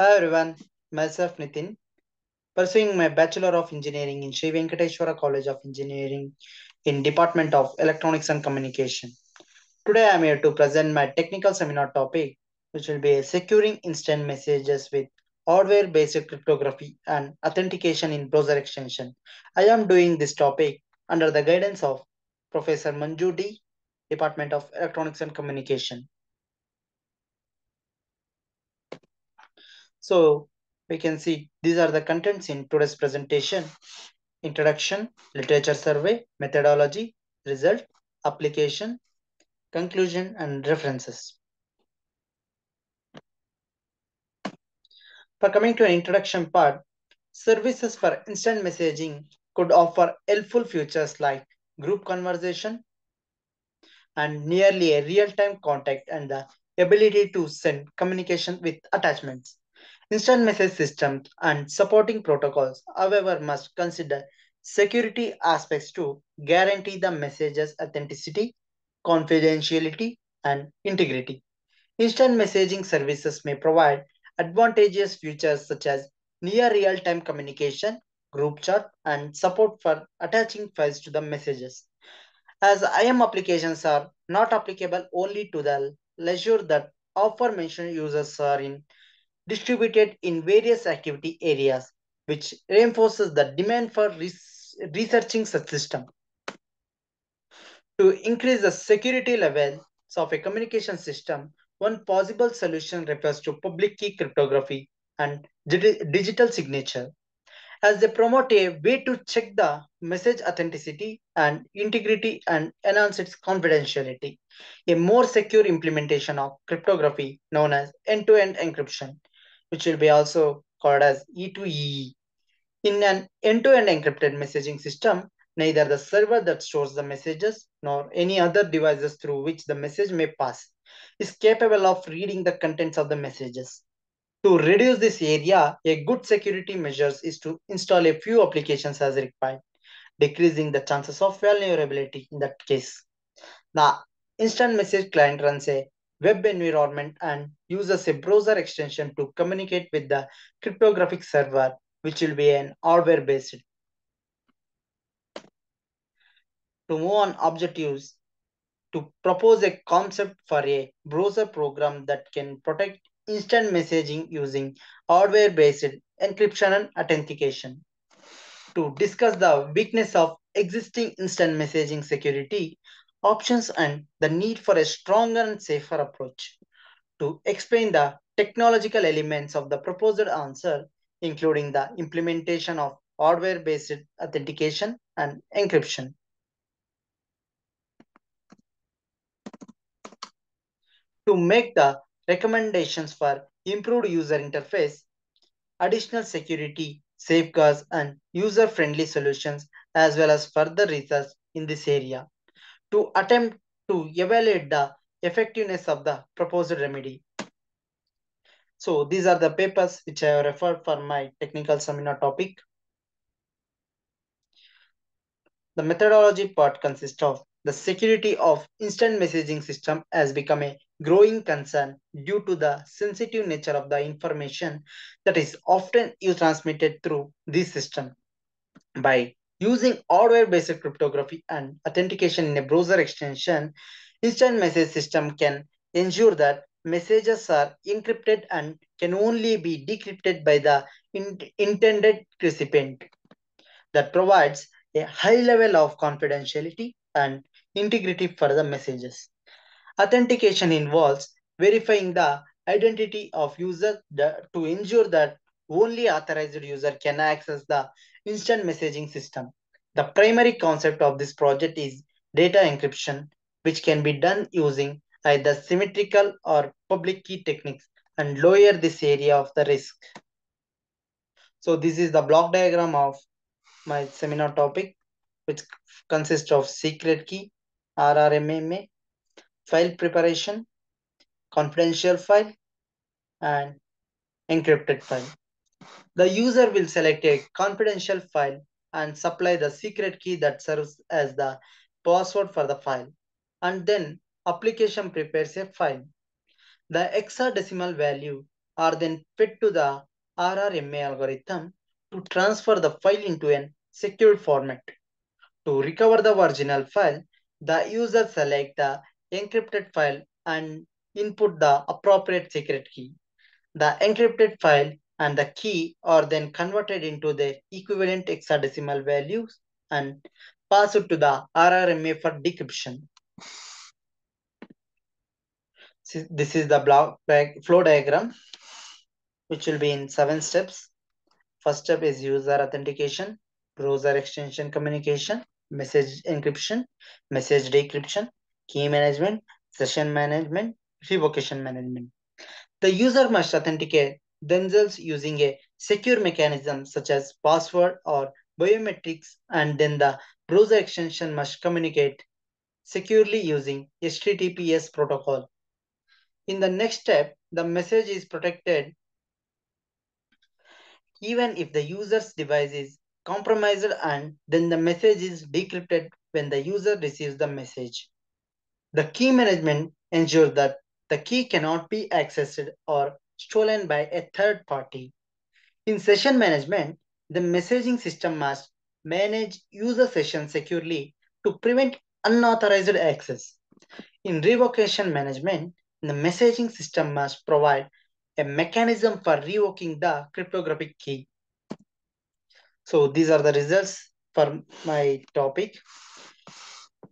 Hi everyone, myself Nitin, pursuing my Bachelor of Engineering in Sri Venkateshwara College of Engineering in Department of Electronics and Communication. Today I am here to present my technical seminar topic, which will be securing instant messages with hardware-based cryptography and authentication in browser extension. I am doing this topic under the guidance of Professor Manju D, Department of Electronics and Communication. So we can see these are the contents in today's presentation. Introduction, literature survey, methodology, result, application, conclusion, and references. For coming to an introduction part, services for instant messaging could offer helpful features like group conversation and nearly a real-time contact and the ability to send communication with attachments. Instant message systems and supporting protocols, however, must consider security aspects to guarantee the message's authenticity, confidentiality, and integrity. Instant messaging services may provide advantageous features such as near real time communication, group chat, and support for attaching files to the messages. As IM applications are not applicable only to the leisure that aforementioned users are in distributed in various activity areas, which reinforces the demand for researching such system. To increase the security levels of a communication system, one possible solution refers to public key cryptography and digital signature, as they promote a way to check the message authenticity and integrity and enhance its confidentiality. A more secure implementation of cryptography known as end-to-end encryption, which will be also called as E2EE. In an end-to-end encrypted messaging system, neither the server that stores the messages nor any other devices through which the message may pass is capable of reading the contents of the messages. To reduce this area, a good security measure is to install a few applications as required, decreasing the chances of vulnerability in that case. The instant message client runs a web environment and uses a browser extension to communicate with the cryptographic server, which will be an hardware based. To move on objectives, to propose a concept for a browser program that can protect instant messaging using hardware based encryption and authentication. To discuss the weakness of existing instant messaging security options and the need for a stronger and safer approach. To explain the technological elements of the proposed answer, including the implementation of hardware based authentication and encryption. To make the recommendations for improved user interface, additional security, safeguards, and user friendly solutions, as well as further research in this area to attempt to evaluate the effectiveness of the proposed remedy. So these are the papers which I have referred for my technical seminar topic. The methodology part consists of the security of instant messaging system has become a growing concern due to the sensitive nature of the information that is often transmitted through this system. By using hardware-based cryptography and authentication in a browser extension, instant message system can ensure that messages are encrypted and can only be decrypted by the intended recipient. That provides a high level of confidentiality and integrity for the messages. Authentication involves verifying the identity of user to ensure that only authorized user can access the instant messaging system. The primary concept of this project is data encryption, which can be done using either symmetrical or public key techniques and lower this area of the risk. So this is the block diagram of my seminar topic, which consists of secret key, RRMMA, file preparation, confidential file, and encrypted file. The user will select a confidential file and supply the secret key that serves as the password for the file. And then application prepares a file. The hexadecimal value are then fed to the RRMA algorithm to transfer the file into a secured format. To recover the original file, the user select the encrypted file and input the appropriate secret key. The encrypted file and the key are then converted into their equivalent hexadecimal values and passed to the RRMA for decryption. This is the flow diagram, which will be in 7 steps. First step is user authentication, browser extension communication, message encryption, message decryption, key management, session management, revocation management. The user must authenticate themselves using a secure mechanism such as password or biometrics, and then the browser extension must communicate securely using HTTPS protocol. In the next step, the message is protected even if the user's device is compromised, and then the message is decrypted when the user receives the message. The key management ensures that the key cannot be accessed or stolen by a third party. In session management, the messaging system must manage user sessions securely to prevent unauthorized access. In revocation management, the messaging system must provide a mechanism for revoking the cryptographic key. So these are the results for my topic.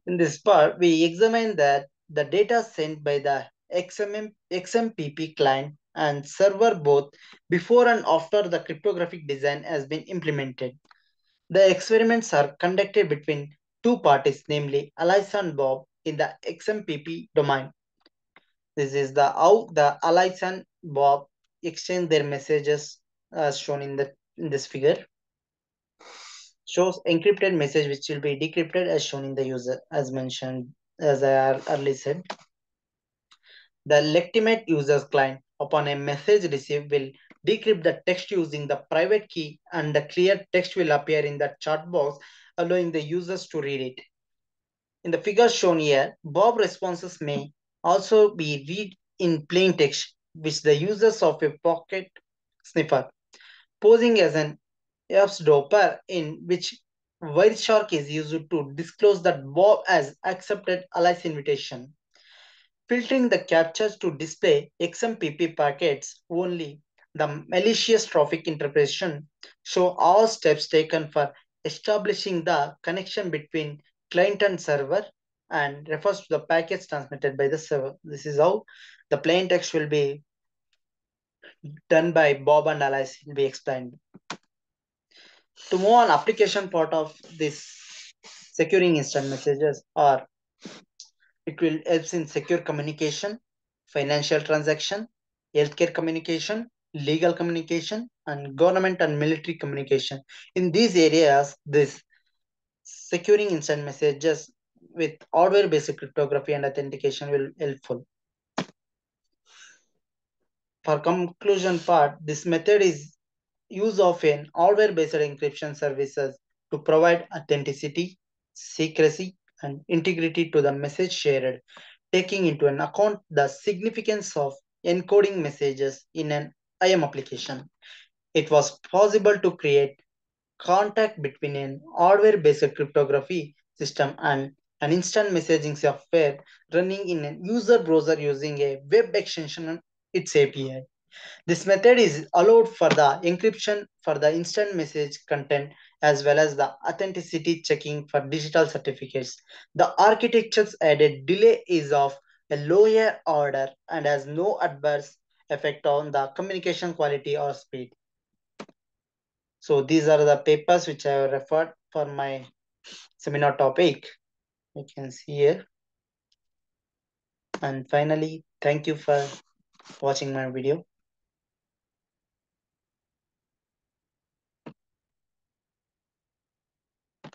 In this part, we examine that the data sent by the XMPP client and server both before and after the cryptographic design has been implemented. The experiments are conducted between two parties, namely Alice and Bob in the XMPP domain. This is the how the Alice and Bob exchange their messages as shown in this figure. Shows encrypted message which will be decrypted as shown in the user as mentioned as I earlier said. The legitimate user's client upon a message received will decrypt the text using the private key, and the clear text will appear in the chat box allowing the users to read it. In the figure shown here, Bob responses may also be read in plain text which the users of a pocket sniffer posing as an eavesdropper in which Wireshark is used to disclose that Bob has accepted Alice's invitation. Filtering the captures to display XMPP packets only. The malicious traffic interpretation show all steps taken for establishing the connection between client and server and refers to the packets transmitted by the server. This is how the plain text will be done by Bob and Alice will be explained. To move on application part of this securing instant messages, or it will help in secure communication, financial transaction, healthcare communication, legal communication, and government and military communication. In these areas, this securing instant messages with hardware-based cryptography and authentication will helpful. For conclusion part, this method is use of an hardware-based encryption services to provide authenticity, secrecy, and integrity to the message shared, taking into an account the significance of encoding messages in an IM application. It was possible to create contact between an hardware-based cryptography system and an instant messaging software running in a user browser using a web extension and its API. This method is allowed for the encryption for the instant message content as well as the authenticity checking for digital certificates. The architecture's added delay is of a lower order and has no adverse effect on the communication quality or speed. So these are the papers which I have referred for my seminar topic. You can see here. And finally, thank you for watching my video.